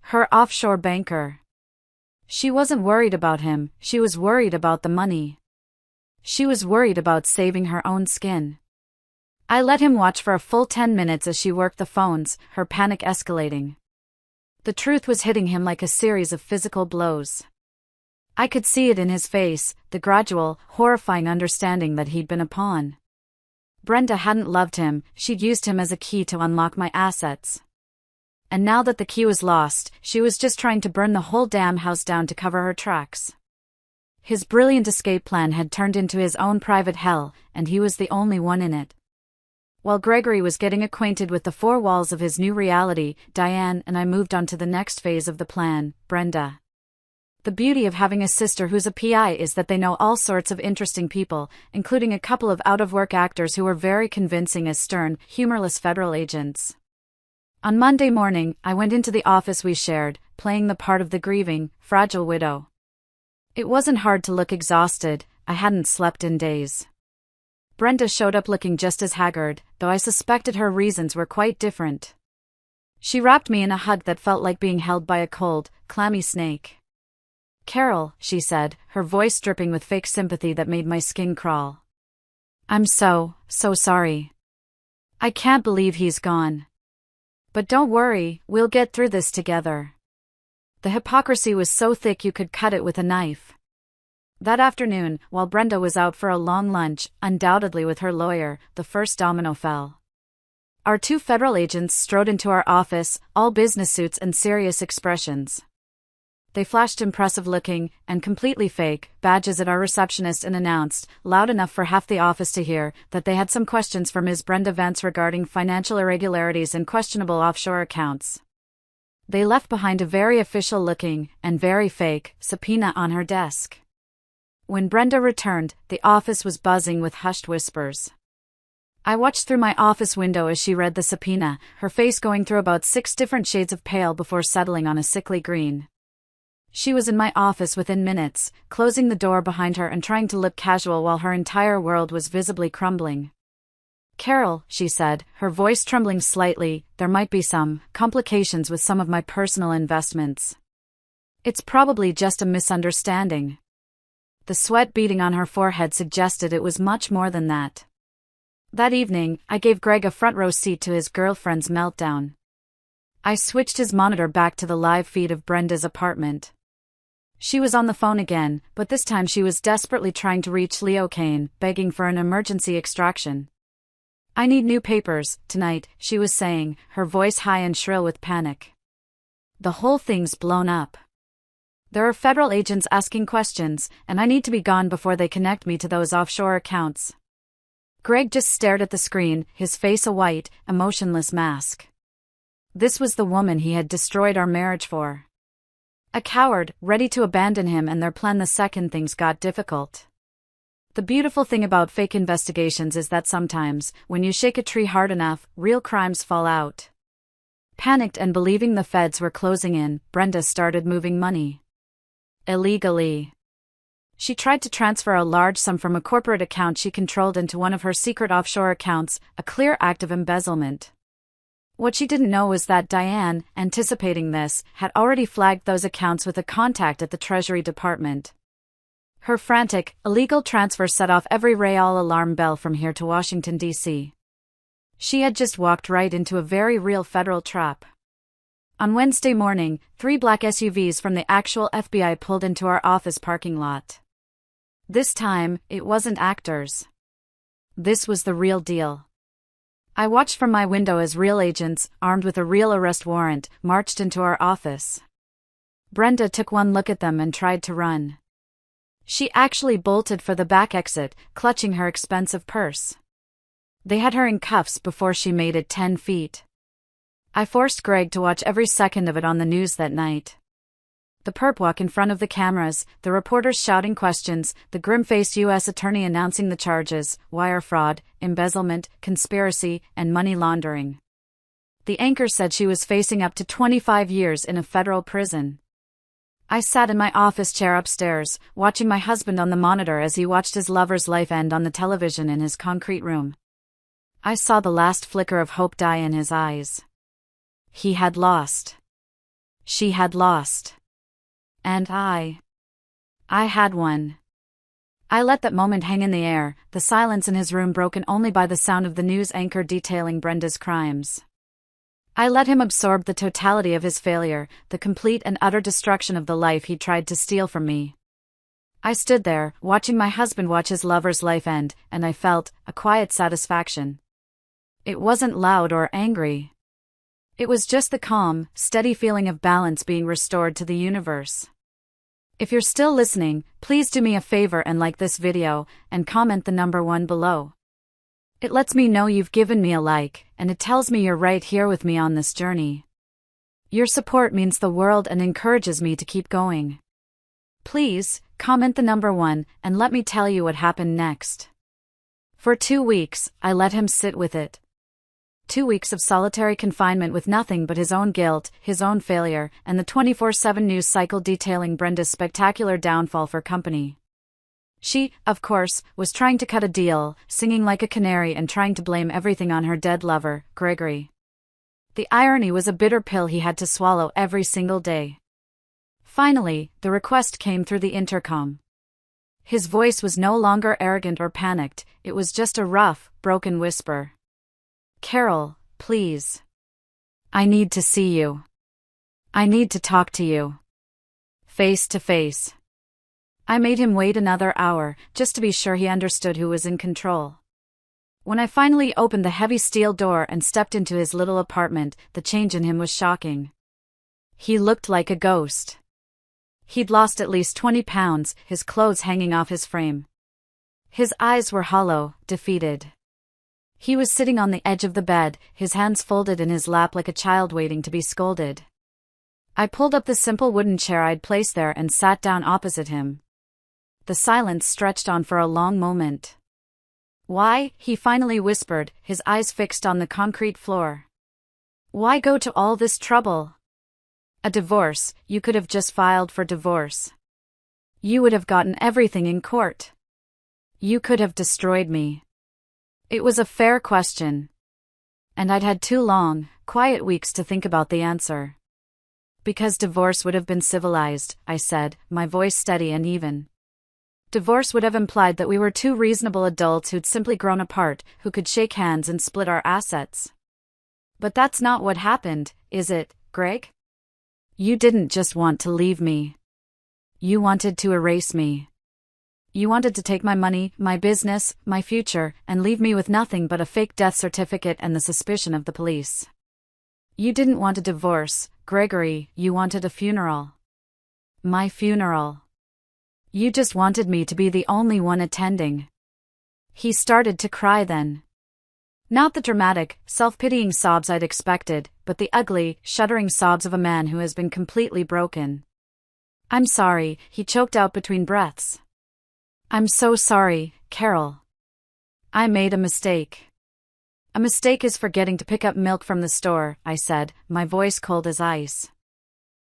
Her offshore banker. She wasn't worried about him, she was worried about the money. She was worried about saving her own skin. I let him watch for a full 10 minutes as she worked the phones, her panic escalating. The truth was hitting him like a series of physical blows. I could see it in his face, the gradual, horrifying understanding that he'd been a pawn. Brenda hadn't loved him, she'd used him as a key to unlock my assets. And now that the key was lost, she was just trying to burn the whole damn house down to cover her tracks. His brilliant escape plan had turned into his own private hell, and he was the only one in it. While Gregory was getting acquainted with the four walls of his new reality, Diane and I moved on to the next phase of the plan, Brenda. The beauty of having a sister who's a PI is that they know all sorts of interesting people, including a couple of out-of-work actors who were very convincing as stern, humorless federal agents. On Monday morning, I went into the office we shared, playing the part of the grieving, fragile widow. It wasn't hard to look exhausted, I hadn't slept in days. Brenda showed up looking just as haggard, though I suspected her reasons were quite different. She wrapped me in a hug that felt like being held by a cold, clammy snake. "Carol," she said, her voice dripping with fake sympathy that made my skin crawl. "I'm so sorry. I can't believe he's gone. But don't worry, we'll get through this together." The hypocrisy was so thick you could cut it with a knife. That afternoon, while Brenda was out for a long lunch, undoubtedly with her lawyer, the first domino fell. Our two federal agents strode into our office, all business suits and serious expressions. They flashed impressive-looking, and completely fake, badges at our receptionist and announced, loud enough for half the office to hear, that they had some questions for Ms. Brenda Vance regarding financial irregularities and questionable offshore accounts. They left behind a very official-looking, and very fake, subpoena on her desk. When Brenda returned, the office was buzzing with hushed whispers. I watched through my office window as she read the subpoena, her face going through about 6 different shades of pale before settling on a sickly green. She was in my office within minutes, closing the door behind her and trying to look casual while her entire world was visibly crumbling. "Carol," she said, her voice trembling slightly, "there might be some complications with some of my personal investments. It's probably just a misunderstanding." The sweat beading on her forehead suggested it was much more than that. That evening, I gave Greg a front row seat to his girlfriend's meltdown. I switched his monitor back to the live feed of Brenda's apartment. She was on the phone again, but this time she was desperately trying to reach Leo Kane, begging for an emergency extraction. "I need new papers, tonight," she was saying, her voice high and shrill with panic. "The whole thing's blown up. There are federal agents asking questions, and I need to be gone before they connect me to those offshore accounts." Greg just stared at the screen, his face a white, emotionless mask. This was the woman he had destroyed our marriage for. A coward, ready to abandon him and their plan the second things got difficult. The beautiful thing about fake investigations is that sometimes, when you shake a tree hard enough, real crimes fall out. Panicked and believing the feds were closing in, Brenda started moving money. Illegally. She tried to transfer a large sum from a corporate account she controlled into one of her secret offshore accounts, a clear act of embezzlement. What she didn't know was that Diane, anticipating this, had already flagged those accounts with a contact at the Treasury Department. Her frantic, illegal transfer set off every real alarm bell from here to Washington, D.C. She had just walked right into a very real federal trap. On Wednesday morning, 3 black SUVs from the actual FBI pulled into our office parking lot. This time, it wasn't actors. This was the real deal. I watched from my window as real agents, armed with a real arrest warrant, marched into our office. Brenda took one look at them and tried to run. She actually bolted for the back exit, clutching her expensive purse. They had her in cuffs before she made it 10 feet. I forced Greg to watch every second of it on the news that night. The perp walk in front of the cameras, the reporters shouting questions, the grim-faced U.S. attorney announcing the charges, wire fraud, embezzlement, conspiracy, and money laundering. The anchor said she was facing up to 25 years in a federal prison. I sat in my office chair upstairs, watching my husband on the monitor as he watched his lover's life end on the television in his concrete room. I saw the last flicker of hope die in his eyes. He had lost. She had lost. And I had won. I let that moment hang in the air, the silence in his room broken only by the sound of the news anchor detailing Brenda's crimes. I let him absorb the totality of his failure, the complete and utter destruction of the life he tried to steal from me. I stood there, watching my husband watch his lover's life end, and I felt a quiet satisfaction. It wasn't loud or angry. It was just the calm, steady feeling of balance being restored to the universe. If you're still listening, please do me a favor and like this video, and comment the number 1 below. It lets me know you've given me a like, and it tells me you're right here with me on this journey. Your support means the world and encourages me to keep going. Please, comment the number 1, and let me tell you what happened next. For 2 weeks, I let him sit with it. 2 weeks of solitary confinement with nothing but his own guilt, his own failure, and the 24/7 news cycle detailing Brenda's spectacular downfall for company. She, of course, was trying to cut a deal, singing like a canary and trying to blame everything on her dead lover, Gregory. The irony was a bitter pill he had to swallow every single day. Finally, the request came through the intercom. His voice was no longer arrogant or panicked, it was just a rough, broken whisper. "Carol, please. I need to see you. I need to talk to you. Face to face." I made him wait another hour, just to be sure he understood who was in control. When I finally opened the heavy steel door and stepped into his little apartment, the change in him was shocking. He looked like a ghost. He'd lost at least 20 pounds, his clothes hanging off his frame. His eyes were hollow, defeated. He was sitting on the edge of the bed, his hands folded in his lap like a child waiting to be scolded. I pulled up the simple wooden chair I'd placed there and sat down opposite him. The silence stretched on for a long moment. "Why?" he finally whispered, his eyes fixed on the concrete floor. "Why go to all this trouble? A divorce, you could have just filed for divorce. You would have gotten everything in court. You could have destroyed me." It was a fair question. And I'd had 2 long, quiet weeks to think about the answer. "Because divorce would have been civilized," I said, my voice steady and even. "Divorce would have implied that we were 2 reasonable adults who'd simply grown apart, who could shake hands and split our assets. But that's not what happened, is it, Greg? You didn't just want to leave me. You wanted to erase me. You wanted to take my money, my business, my future, and leave me with nothing but a fake death certificate and the suspicion of the police. You didn't want a divorce, Gregory, you wanted a funeral. My funeral. You just wanted me to be the only one attending." He started to cry then. Not the dramatic, self-pitying sobs I'd expected, but the ugly, shuddering sobs of a man who has been completely broken. "I'm sorry," he choked out between breaths. "I'm so sorry, Carol. I made a mistake." "A mistake is forgetting to pick up milk from the store," I said, my voice cold as ice.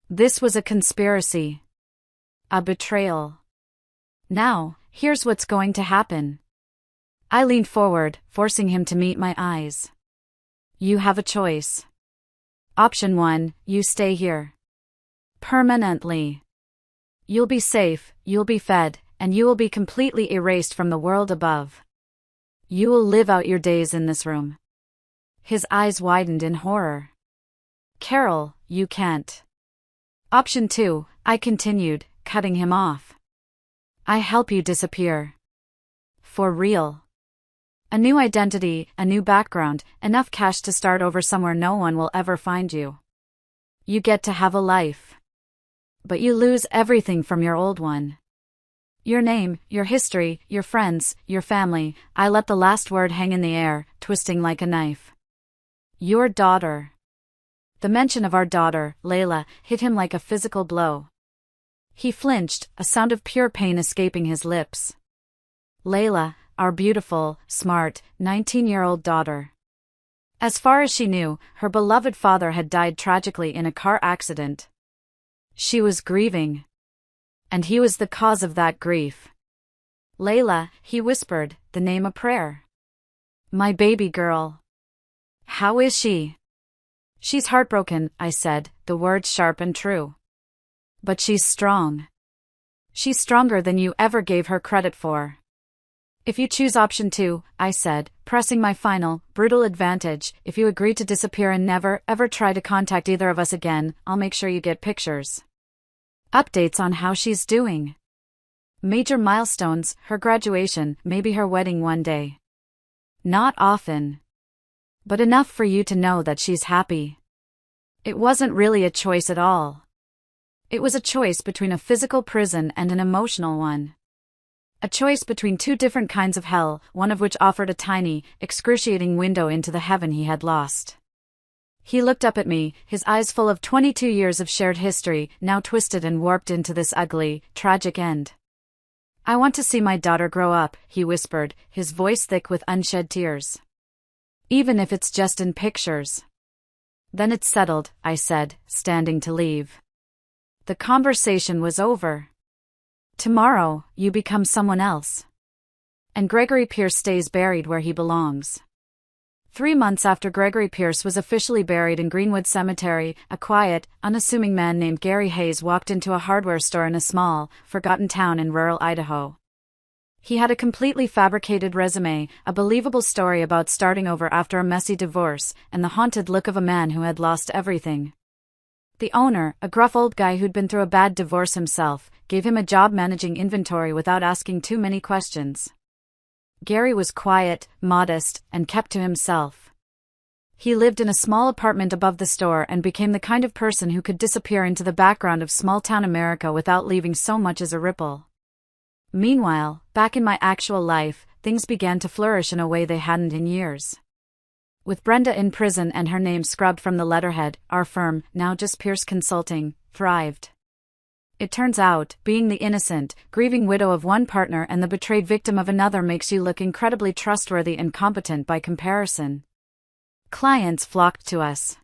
"This was a conspiracy. A betrayal. Now, here's what's going to happen." I leaned forward, forcing him to meet my eyes. "You have a choice. Option 1, you stay here. Permanently. You'll be safe, you'll be fed, and you will be completely erased from the world above. You will live out your days in this room." His eyes widened in horror. "Carol, you can't." "Option 2, I continued, cutting him off. I help you disappear. For real. A new identity, a new background, enough cash to start over somewhere no one will ever find you. You get to have a life. But you lose everything from your old one. Your name, your history, your friends, your family." I let the last word hang in the air, twisting like a knife. "Your daughter." The mention of our daughter, Layla, hit him like a physical blow. He flinched, a sound of pure pain escaping his lips. Layla, our beautiful, smart, 19-year-old daughter. As far as she knew, her beloved father had died tragically in a car accident. She was grieving. And he was the cause of that grief. "Layla," he whispered, the name a prayer. "My baby girl. How is she?" "She's heartbroken," I said, the words sharp and true. "But she's strong. She's stronger than you ever gave her credit for. If you choose option 2, I said, pressing my final, brutal advantage, if you agree to disappear and never, ever try to contact either of us again, I'll make sure you get pictures. Updates on how she's doing. Major milestones, her graduation, maybe her wedding one day. Not often. But enough for you to know that she's happy. It wasn't really a choice at all. It was a choice between a physical prison and an emotional one. A choice between two different kinds of hell, one of which offered a tiny, excruciating window into the heaven he had lost. He looked up at me, his eyes full of 22 years of shared history, now twisted and warped into this ugly, tragic end. I want to see my daughter grow up, he whispered, his voice thick with unshed tears. Even if it's just in pictures. Then it's settled, I said, standing to leave. The conversation was over. Tomorrow, you become someone else. And Gregory Pierce stays buried where he belongs. 3 months after Gregory Pierce was officially buried in Greenwood Cemetery, a quiet, unassuming man named Gary Hayes walked into a hardware store in a small, forgotten town in rural Idaho. He had a completely fabricated resume, a believable story about starting over after a messy divorce, and the haunted look of a man who had lost everything. The owner, a gruff old guy who'd been through a bad divorce himself, gave him a job managing inventory without asking too many questions. Gary was quiet, modest, and kept to himself. He lived in a small apartment above the store and became the kind of person who could disappear into the background of small-town America without leaving so much as a ripple. Meanwhile, back in my actual life, things began to flourish in a way they hadn't in years. With Brenda in prison and her name scrubbed from the letterhead, our firm, now just Pierce Consulting, thrived. It turns out, being the innocent, grieving widow of one partner and the betrayed victim of another makes you look incredibly trustworthy and competent by comparison. Clients flocked to us.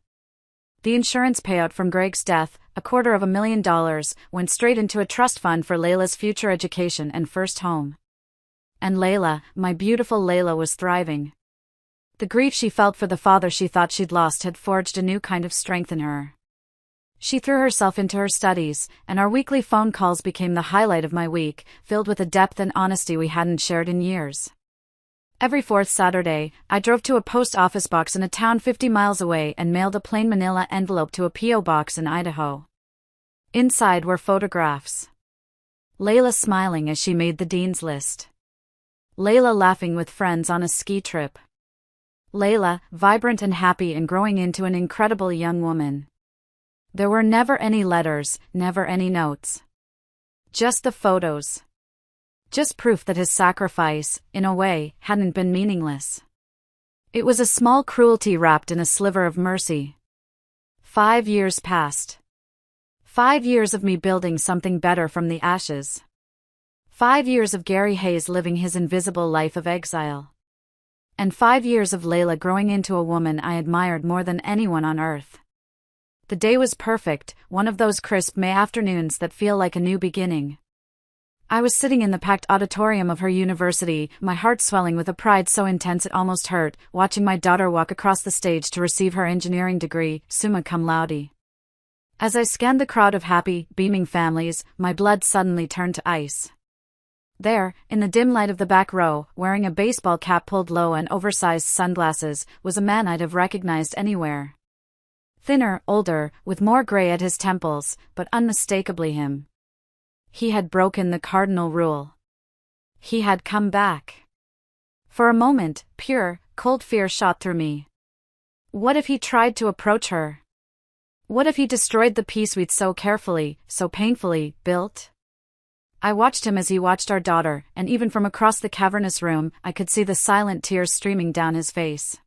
The insurance payout from Greg's death, $250,000, went straight into a trust fund for Layla's future education and first home. And Layla, my beautiful Layla, was thriving. The grief she felt for the father she thought she'd lost had forged a new kind of strength in her. She threw herself into her studies, and our weekly phone calls became the highlight of my week, filled with a depth and honesty we hadn't shared in years. Every fourth Saturday, I drove to a post office box in a town 50 miles away and mailed a plain manila envelope to a P.O. box in Idaho. Inside were photographs. Layla smiling as she made the dean's list. Layla laughing with friends on a ski trip. Layla, vibrant and happy and growing into an incredible young woman. There were never any letters, never any notes. Just the photos. Just proof that his sacrifice, in a way, hadn't been meaningless. It was a small cruelty wrapped in a sliver of mercy. 5 years passed. 5 years of me building something better from the ashes. 5 years of Gary Hayes living his invisible life of exile. And 5 years of Layla growing into a woman I admired more than anyone on earth. The day was perfect, one of those crisp May afternoons that feel like a new beginning. I was sitting in the packed auditorium of her university, my heart swelling with a pride so intense it almost hurt, watching my daughter walk across the stage to receive her engineering degree, summa cum laude. As I scanned the crowd of happy, beaming families, my blood suddenly turned to ice. There, in the dim light of the back row, wearing a baseball cap pulled low and oversized sunglasses, was a man I'd have recognized anywhere. Thinner, older, with more gray at his temples, but unmistakably him. He had broken the cardinal rule. He had come back. For a moment, pure, cold fear shot through me. What if he tried to approach her? What if he destroyed the peace we'd so carefully, so painfully, built? I watched him as he watched our daughter, and even from across the cavernous room, I could see the silent tears streaming down his face.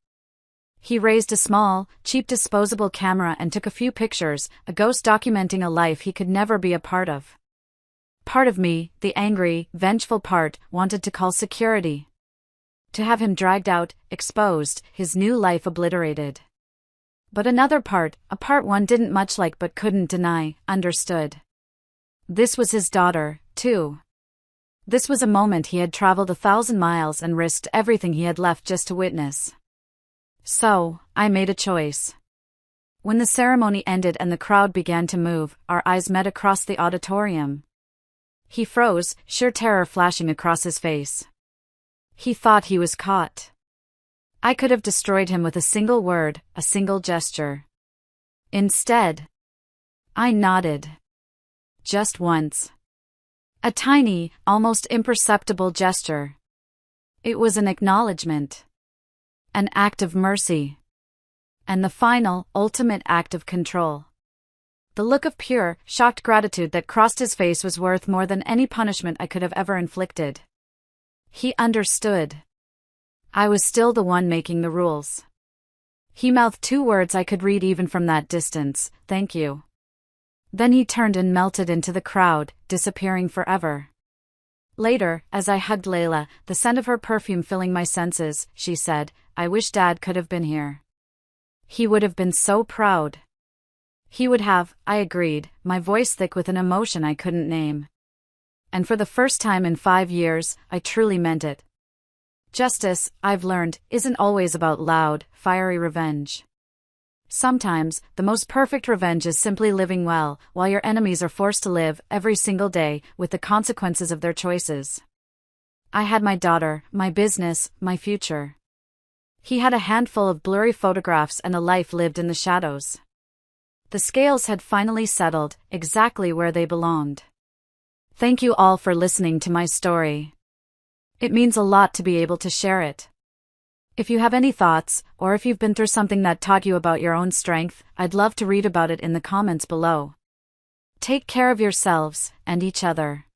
He raised a small, cheap disposable camera and took a few pictures, a ghost documenting a life he could never be a part of. Part of me, the angry, vengeful part, wanted to call security. To have him dragged out, exposed, his new life obliterated. But another part, a part one didn't much like but couldn't deny, understood. This was his daughter, too. This was a moment he had traveled 1,000 miles and risked everything he had left just to witness. So, I made a choice. When the ceremony ended and the crowd began to move, our eyes met across the auditorium. He froze, sheer terror flashing across his face. He thought he was caught. I could have destroyed him with a single word, a single gesture. Instead, I nodded. Just once. A tiny, almost imperceptible gesture. It was an acknowledgement. An act of mercy. And the final, ultimate act of control. The look of pure, shocked gratitude that crossed his face was worth more than any punishment I could have ever inflicted. He understood. I was still the one making the rules. He mouthed 2 words I could read even from that distance: "Thank you." Then he turned and melted into the crowd, disappearing forever. Later, as I hugged Layla, the scent of her perfume filling my senses, she said, "I wish Dad could have been here. He would have been so proud." He would have, I agreed, my voice thick with an emotion I couldn't name. And for the first time in 5 years, I truly meant it. Justice, I've learned, isn't always about loud, fiery revenge. Sometimes, the most perfect revenge is simply living well, while your enemies are forced to live, every single day, with the consequences of their choices. I had my daughter, my business, my future. He had a handful of blurry photographs and a life lived in the shadows. The scales had finally settled, exactly where they belonged. Thank you all for listening to my story. It means a lot to be able to share it. If you have any thoughts, or if you've been through something that taught you about your own strength, I'd love to read about it in the comments below. Take care of yourselves, and each other.